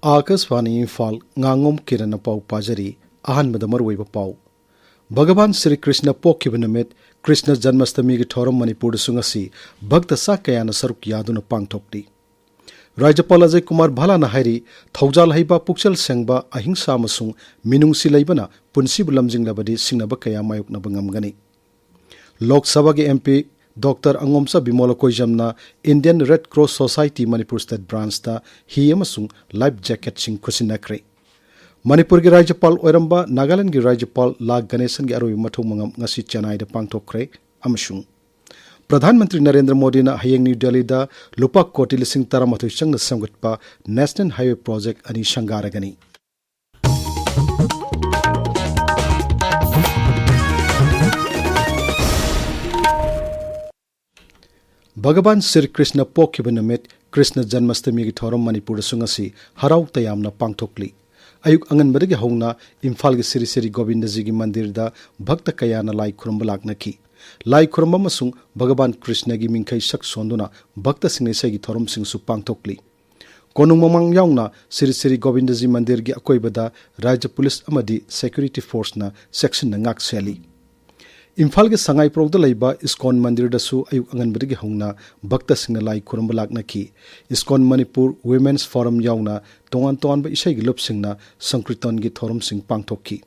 Akasvani Imphal Ngangom Kiran Pau Pajari Ahanbada Marweba Pau Bhagavan Sri Krishna Pokibinamit Krishna Janmastami gi thoram Manipur sungasi Bhakta Sakayana Saruk Yaduna Pangthokti Rajapal Ajay Kumar Bhala Nahari Thaujal Haiba Pukchal Sengba Ahingsa Masung Minung Silaibana Punsi Bulamjing Labadi Singnaba Kaya Mayuk Nabangamgani Lok Sabha gi MP Dr. Angomsa Bimola Koijamna Indian Red Cross Society Manipur State Branch ta hi amasung life jacket sing kusinakre Manipur gi Rajapal Oiramba Nagaland gi Rajapal La Ganesan gi aroi mathong mangam ngasi Chennai da pangthokre amasung Pradhan Mantri Narendra Modi na hayeng New Delhi da lupa koti lising taramathu changna samgatpa National Highway Project ani shangaragani Bhagavan Sri Krishna Pokibinamit Krishna Janmastami gi thoram Manipur sungasi harau tayamna pangthokli Ayuk Anganbadagi Hongna Imphal gi Sri Sri Govindaji gi mandir da bhakta kayana lai khuramba laknaki Lai khuramba masung Bhagavan Krishna gi mingkai sak sonduna bhakta singne sai gi thoram sing su pangthokli Konung mamang yaungna Sri Sri Govindaji mandir gi akoibada Rajya Police amadi Security Force na section na ngak seli Imphal ge sangai progda laiba Iskon mandir da su ayuk anganbadagi hongna bhakta singna lai khuramba laknaki Iskon Manipur Women's Forum yaungna tongan ba isai gi lup singna sankritan gi thoram sing pangthokki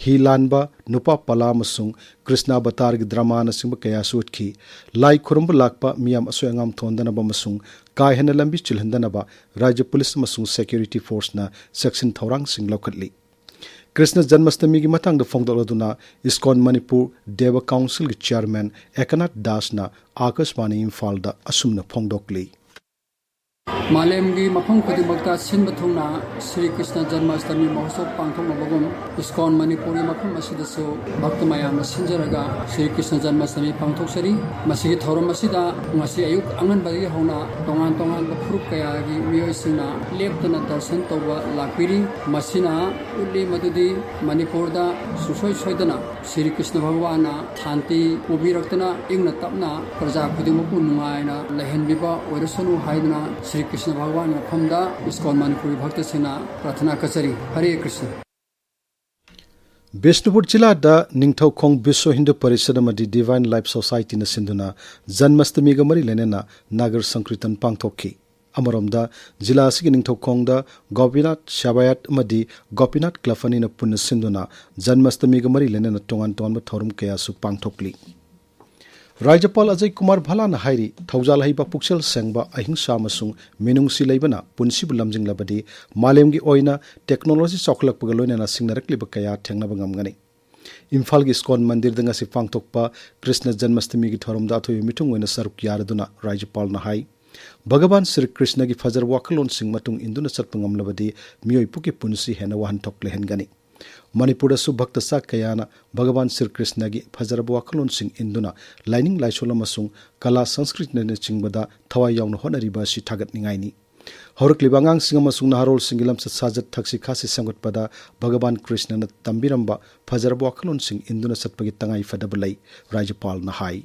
Hi lanba nupa pala masung Krishna Avatar gi drama na singba kaya suutki lai khuramba lakpa miyam asoy angam thondana ba masung kai hena lambi chilhandana ba Rajya Police masung Security Force na section thorang sing lokatli Krishna Janmastami gi matang da phongdoladuna Iskon Manipur Deva Council gi chairman Ekanath Das na Akasvani Imphal da asumna phongdokli Malemgi mafam khudibakta sinba thungna Sri Krishna Janmashtami Mahotsav pangthokna bagum Iskon Manipuri mafam asidasu bhakta mayamna sinjaraga Sri Krishna Janmashtami pangthoksari masigi thoram asida ngasi ayuk anganbadagi hona tongan ba phurup kaya gi miyoisingna leptana darshan tawba lakpiri masina ulli madudi Manipur da susoi soidana Sri Krishna Bhagwana thanti ubiraktana ingna tapna praja khudimukku nungaina lehenbiba oirasanu haidana Sri Krishna Bhagwan Waikhomda Iskon Manipuri Bhakta Sena Prathana Kachari Hare Krishna Bishnupur Jilla da Ningthaukhong Biswa Hindu Parishad amadi Divine Life Society na sinduna Janmastami ga mari lenena Nagar Sankritan pangthokki Amaromda Jilla asigi Ningthaukhong da Gopinath Shabayat amadi Gopinath Klafani na punna sinduna Janmastami ga mari lenena tongan ba thorum kaya su pangthokli Rajapal Ajay Kumar Bhala na hairi Thaujal Haiba Pukchal Sengba Ahingsa masung Minung Silaibana Punsi Bulamjing Labadi Malemgi Oina Technology Choklak Pagaloina na Singnarakli Bakaya Tengna Bangamgani Imphal gi Iskon Mandir danga si pangthokpa Krishna Janmastami gi thorum da thoi mitung oina saruk yaraduna Rajapal na hai Bhagavan Sri Krishna gi Fajar Wakalon Sing matung induna satpangam labadi miyoi puki punsi hena wahan thokle hengani Manipur su bhakta sa kayana Bhagavan Sri Krishna gi Fajarab Wakalon Sing induna lining laisola masung kala sanskrit ne chingbada thawai yauna honariba si thagat ningai ni Horakli bangang singa masung naharol singilam sa sajat thaksi khasi samgat pada Bhagavan Krishna na tambiramba Fajarab Wakalon Sing induna satpagi tangai fadabalai Rajapal na hai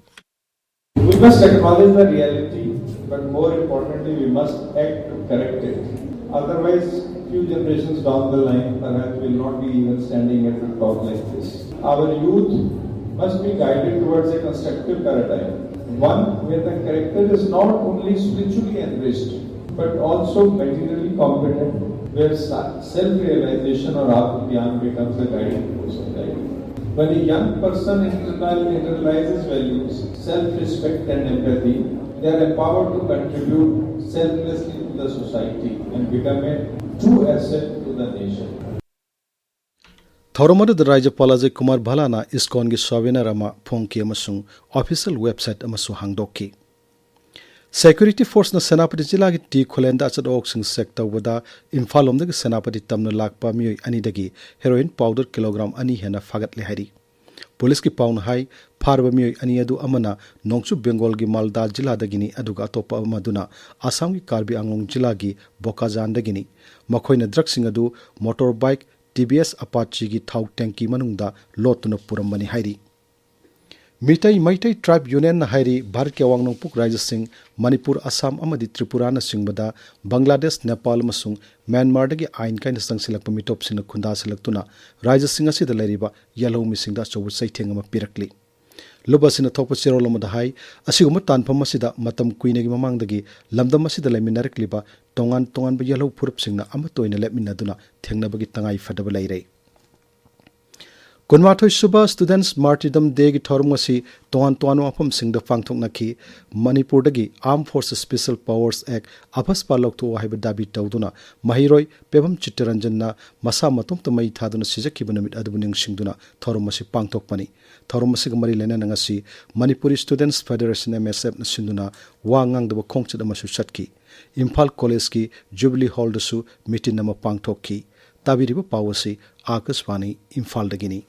We must acknowledge the reality, but more importantly, we must act to correct it. Otherwise, few generations down the line, perhaps will not be even standing at the top like this. Our youth must be guided towards a constructive paradigm, one where the character is not only spiritually enriched, but also materially competent, where self-realization or Atma-Dhyan becomes the guiding force of life. When a young person internalizes values, self-respect and empathy, they are empowered to contribute selflessly to the society and become a true asset to the nation. Thoromada the Rajapal Ajay Kumar Bhala na Iskon gi Swabina Rama phongki amasung official website amasu hangdokki. Security Force na Senapati Jilla gi T Kholenda achad oksing sector wada Imphal omda gi Senapati tamna lakpa miyoi ani dagi heroin powder kilogram ani hena fagatle hari. Police ki paun hai farba miyoi ani adu amana Nongchu Bengal gi Malda Jilla dagini aduga atopa amaduna Assam gi Karbi Anglong Jilla gi Bokazan dagini makhoina drugs sing adu motorbike TBS Apache gi thau tanki manungda lotuna purambani hairi Mitai Maitai Tribe Union na hairi Bharat ke awang nongpuk Rajya Singh Manipur Assam amadi Tripura na singbada Bangladesh Nepal masung Myanmar dagi ain kain sangsilak pamitop sina khunda silaktuna Rajya Singh asida lairiba yellow misingda chobu saitheng ama pirakli lubasina thokpa chirol amada hai asiguma tanpham asida matam kuinegi mamangdagi lamdam asida laiminarakliba tongan ba yellow phurup singna ama toina lepminaduna thengnabagi tangai fadaba lairei Kunwathoi Suba Students Martyrdom Day ki thorum asi toan afam singda pangthok nakhi Manipur dagi Armed Forces Special Powers Act apas palok to haiba dabi tawduna mahiroi pebam Chitradhani na masa matum tamai thaduna sijaki banamit adubuning singduna thorum asi pangthok pani thorum asi gamari lena nangasi Manipuri Students Federation MSF na sinduna wa ngangdaba khongchada masu chatki Imphal College ki Jubilee Hall dasu meeting nama pangthok ki tabiriba pawasi Akashvani Imphal dagini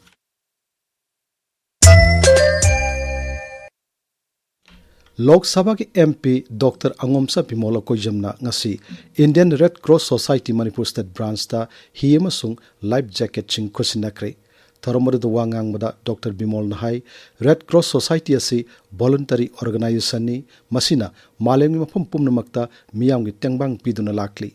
Lok Sabha ki MP Dr. Angomsa Bimola Koijamna ngasi Indian Red Cross Society Manipur State Branch ta hi amasung life jacket ching khosinakre tharomadu wangang mada Dr. Bimol na hai Red Cross Society asi voluntary organization ni masina malemi mafam pumnamakta miyamgi tengbang piduna lakli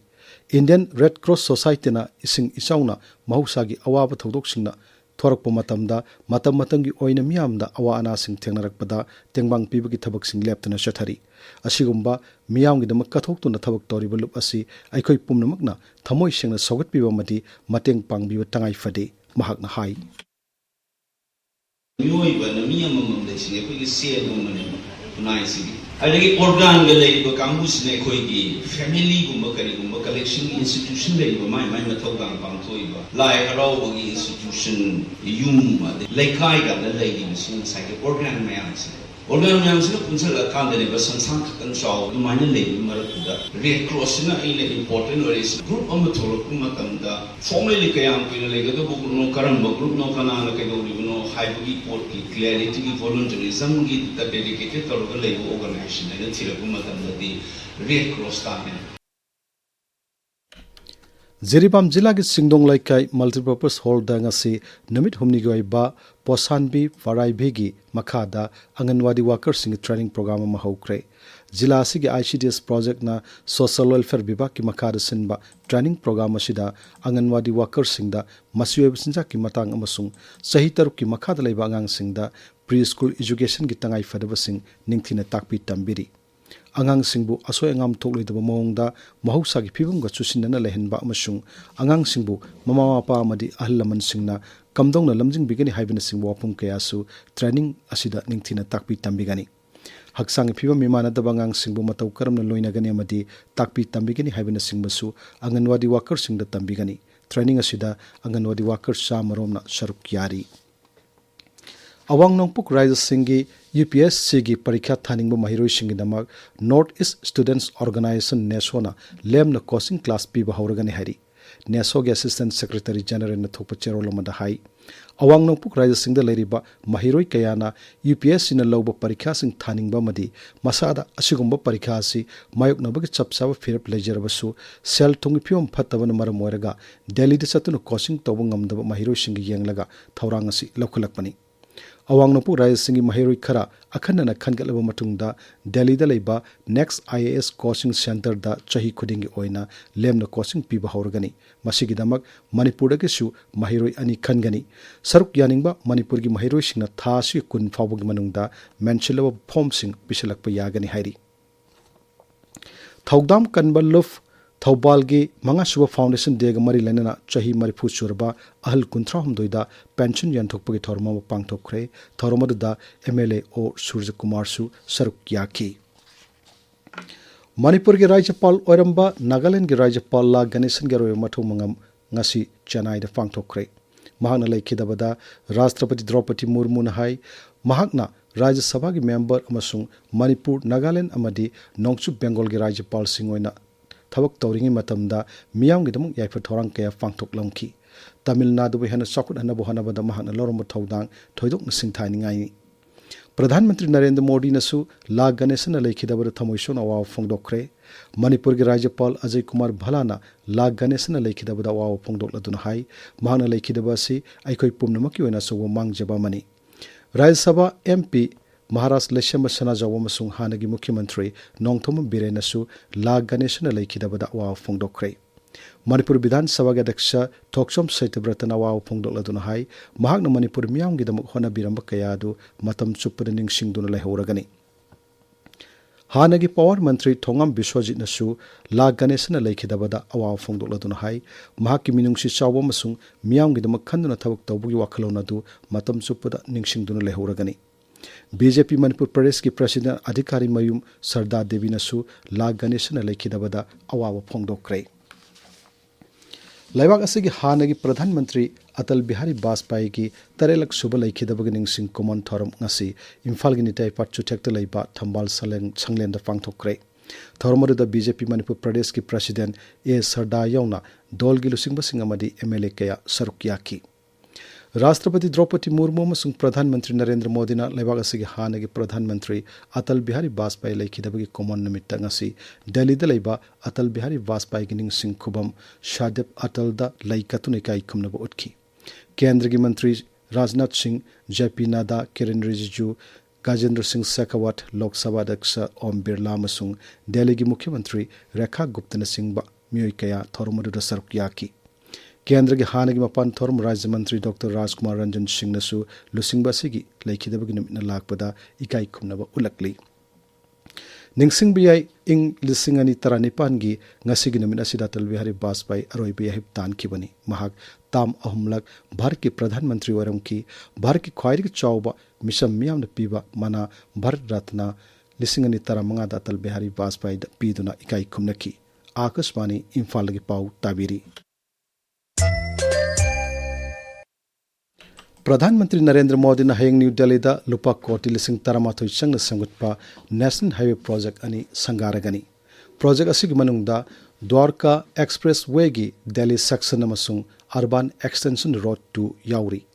Indian Red Cross Society na ising isauna mahusagi awaba thodok singna thorakpa matamda matamgi oina miyamda awa ana sing thengnarakpada tengbang pibagi thabak sing leptuna shathari asigumba miyamgi damak kathoktuna thabak toriba lup asi aikhoi pumnamakna thamoi singna sogat piba mati mateng pangbiba tangai fade mahakna hai Miyoiba na miyamam leising ekhoi se gumane unai sigi adagi organ ga leiba kambus ne khoi gi family gumba kari gumba collection institution leiba mai mathau gang pangthoiba lai harau bagi institution yum laikai ga na leigi sing sai organ mayam se organ mayam se punsal kan de ba sangsang kan chaw du mai leibi marakuda red cross na ina important is group am tholo kuma tamda formally kayam pina lega do no karam group no kana na kai do no hybrid port ki clarity ki volunteerism ki dedicated to the labor organization and the kuma tamda di red cross ta ne Ziribam Jila ki Singdong Laikai Multipurpose Hall da ngasi numit humni goi ba Posanbi Farai gi makhada Anganwadi workers sing training program ma haukre Jila asigi ICDS project na social welfare bibak ki makhada sinba training program asida Anganwadi workers singda masiweb sinja ki matang amasung sahi taruk ki makhada laiba angang singda preschool education ki tangai fadaba sing ningthina takpi tambiri angang singbu asoi angam thokleidaba mawngda mahusagi phibumga chusinna lehenba amasung angang singbu mama mapa amadi ahlaman singna kamdongna lamjing bigani haibina singbu apum kayasu training asida ningthina takpi tambigani haksang phibam mimana dabangang singbu matau karamna loinagani amadi takpi tambigani haibina singbasu anganwadi workers singda tambigani training asida anganwadi workers sa maromna sharuk yari Awang nongpuk Rajya Singhi UPSC gi parikha thaningba mahiroi singi damak North East Students Organization NESO na lemna coaching class piba hauragani hari NESO gi Assistant Secretary General na thokpa cherol amada hai Awang nongpuk Rajya Singh da leiriba mahiroi kayana UPSC na lawba parikha sing thaningba madi masada asigumba parikha si mayok na bagi chapsaba firap lejerabasu sel thungi phiom phattaba na maram oiraga Delhi da satuna coaching tawba ngamdaba mahiroi singi yenglaga thawrang asi lawkhulakpani Awang nongpuk Rajya Singhi mahiroi khara akhanna khangalaba matungda Delhi da leiba Next IAS Coaching Center da chahi khudingi oina lemna coaching piba hauragani masigi damak Manipur da gisu mahiroi ani khangani saruk yaningba Manipur gi mahiroi singna thasi kun fawbagi manungda menchilaba form sing pisalakpa yagani hairi Thaugdam kanba luf Thaubalgi Mangasuba Foundation Dega Mari Lenana Chahi Marifu Surba Ahal Kuntra Humdoida Pension Yanthokpagi Thorma Pangthokre Thormada MLA O Surja Kumar Su Saruk Yaki Manipur gi Rajyapal Oiramba Nagaland gi Rajyapal La Ganesan Garoy Mathu Mangam ngasi Chennai da Pangthokre Mahana Laikhidabada Rashtrapati Draupadi Murmu na hai Mahakna Rajya Sabha gi member amasung Manipur Nagaland amadi Nongchup Bengal gi Rajyapal Singoina Thabak tawringi matamda miyamgi damuk yaifa thorang kaya pangthok lamki Tamil Nadu bi hana sakut hana bohana bada mahana loromba thaudang thoidok na singthani ngai Pradhan Mantri Narendra Modi nasu La Ganesan laikhidabada thamoison awa phongdokre Manipur gi Rajyapal Ajay Kumar Bhalana La Ganesan laikhidabada awa phongdok laduna hai mahana laikhidaba si aikhoi pumnamaki oina sowa mangjaba mani Rajya Sabha MP Maharashtra Leshama Sanajawa Masung Hanagi Mukhyamantri Nongthom Birenasu La Ganeshana Laikidabada Awa Phongdokre. Manipur Bidhan Sabha Gadaksha Toksom Saitabratan Awa Phongdokladuna Hai Mahakna Manipur Miyamgidamuk Hona Biramba Kayadu Matam Chupada Ningsingduna Lehoragani. Hanagi Power Mantri Thongam Biswajit Nasu La Ganeshana Laikidabada Awa Phongdokladuna Hai Mahaki Minungsi Chawa Masung Miyamgidamak Khanduna Thabuk Tawbugi Wakhalonadu Matam Chupada Ningsingduna Lehoragani. BJP Manipur Pradesh ki President Adhikari Mayum Sardar Devi Nasu La Ganeshana Laikidabada Awa Phongdokre. Laibak asigi hanagi Pradhan Mantri Atal Bihari Vajpayee ki Tarelak Suba Laikidabagi Ningsing Common Thorum ngasi Imphal gi nitai patchu thekta leiba Thambal Sanglenda Pangthokre. Thoromadu BJP Manipur Pradesh ki President A Sardar Yauna Dol gi lusingba singamadi MLA kaya sarukyaki. Rashtrapati Draupadi Murmu amasung Pradhan Mantri Narendra Modi na leibak asigi hanagi Pradhan Mantri Atal Bihari Vajpayee laikidabagi common namitta ngasi Delhi da leiba Atal Bihari Vajpayee gi ningsing khubam Shadep Atal da laikatune kai khumnaba utkhi. Kendra gi Mantri Rajnath Singh, JP Nada, Kiran Rijiju, Gajendra Singh Shekhawat, Lok Sabha Adhyaksa Om Birla amasung Delhi gi Mukhyamantri Rekha Gupta na singba miyoi kaya thoromadu da sarukyaki. Kendra ki hanagi mapan thorum Rajya Mantri Dr. Rajkumar Ranjan Singh nasu lusingba sigi laikidabagi namina lakpada ikai khumnaba ulakli. Ningsing biyai ing lisingani taranipan gi ngasigi namina sida Atal Bihari Vajpayee aroi biyahip tan kibani mahak tam ahumlak Bharat ki Pradhan Mantri waram ki Bharat ki khwairi chawba misam miyam na piba mana Bharat Ratna lisingani taramanga da Atal Bihari Vajpayee da piduna ikai khumnaki. Akashvani Imphal gi pau tabiri. Pradhanmantri Narendra Modi na hayang New Delhi da lupa koti lising taramathoi changna samgutpa National Highway Project ani sangaragani. Project asigi manungda Dwarka Expressway gi Delhi section amasung Urban Extension Road to Yauri.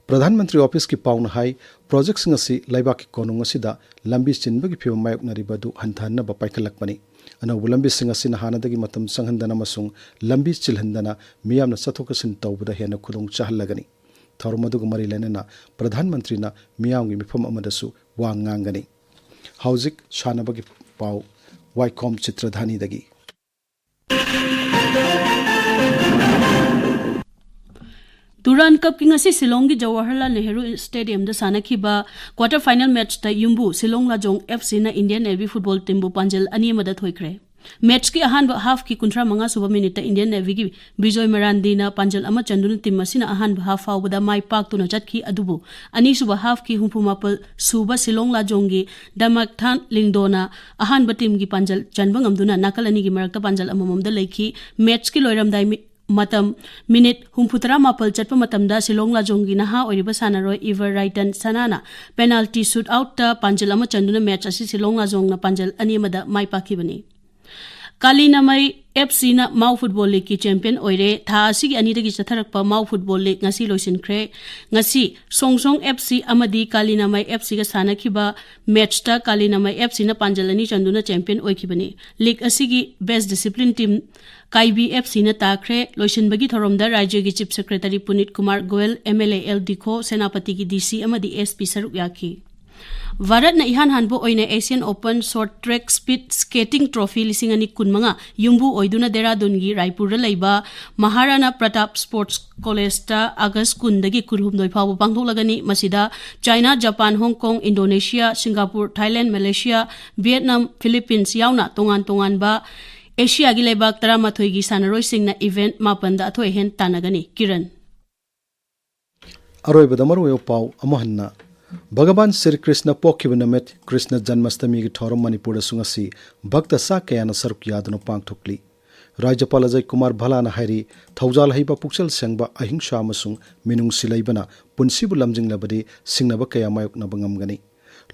Pradhanmantri Office ki pauna hai project singasi laiba ki konung asida lambi chinbagi phiwa mayok naribadu hanthanna ba paikhalakpani. Anau lambi singasi na hanadagi matam sanghandana amasung lambi chilhandana miyamna sathokasin tawbada hena khudong chahalagani. Thoromadu Mari Lenena, Pradhan Mantri na Miyangi Mifam Amadasu, Wangangani. Hauzik Shanabagi Pau, Waikhom Chitradhani Dagi. Duran Cup King Asi Silongi Jawaharlal Nehru Stadium the Sanakiba quarter final match ta Yumbu Silong Lajong FC na Indian Navy football team bu Panjal Animada Thoikre. Match ki ahan half ki kuntra manga suba minute Indian Navy ki Bijoy Marandi na Panjal ama Chandun team masina ahan half fa wada mai park to na jatki adubu ani suba half ki humpumapal suba Silong Lajongi Damak Than Lingdona ahan ba team gi Panjal Chanbang amduna nakalani gi marakta Panjal amamam da leiki match ki loiram dai matam minute humputara mapal chatpa matamda Silong Lajongi naha oiriba sanaroi Ever Righton sanana penalty shoot out ta Panjal ama Chanduna match asi Silong Lajong na Panjal ani amada mai pakibani. Kalinamai FC na Mau Football League ki champion oire tha asigi ani dagi chatharakpa Mau Football League ngasi loisinkhre ngasi Songsong FC amadi Kalinamai FC ga sanakhiba match ta Kalinamai FC na Panjalani Chanduna champion oikhibani league asigi best discipline team KIB FC na takhre loisinbagi thoromda rajya gi chief secretary Punit Kumar Goel MLA L Dikho Senapati gi DC amadi SP saruk yaki. Varat na ihan hanbo oine Asian Open Short Track Speed Skating Trophy lisingani kunmanga yumbu oiduna Dehradun gi Raipur laiba Maharana Pratap Sports College ta August kundagi kurhumdoi phaw pangtholagani masida China, Japan, Hong Kong, Indonesia, Singapore, Thailand, Malaysia, Vietnam, Philippines yauna tongan ba Asia gi laibak taramathoi gi sanaroi singna event mapanda athoi hen tanagani Kiran Aroi badamaru yo pau amahanna Bhagavan Sri Krishna Pokhivanamit Krishna Janmashtami ki thorum Manipur sungasi Bhakta sa kayana saruk yadano pangthokli Rajyapal Ajay Kumar Bhala na hairi Thaujal haiba pukchal sengba ahingsa amasung minung silaibana punsibu lamjing labadi singnaba kaya mayok na bangamgani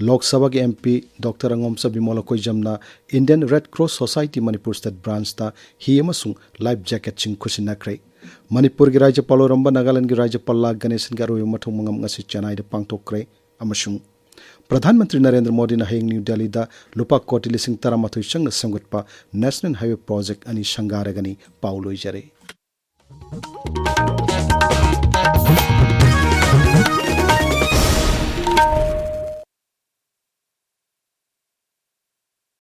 Lok Sabha ki MP Dr. Ngangom Kiran Indian Red Cross Society Manipur State Branch ta hi amasung life jacket ching khusinakre Manipur ki Rajyapal Ramba Nagaland ki Rajyapal Ganesan garo mathong mangam ngasi Chennai de pangthokre amashung Pradhanmantri Narendra Modi na hayang New Delhi da lupa koti lising taramathoi changna samgutpa National Highway Project ani shangaragani pauloi jare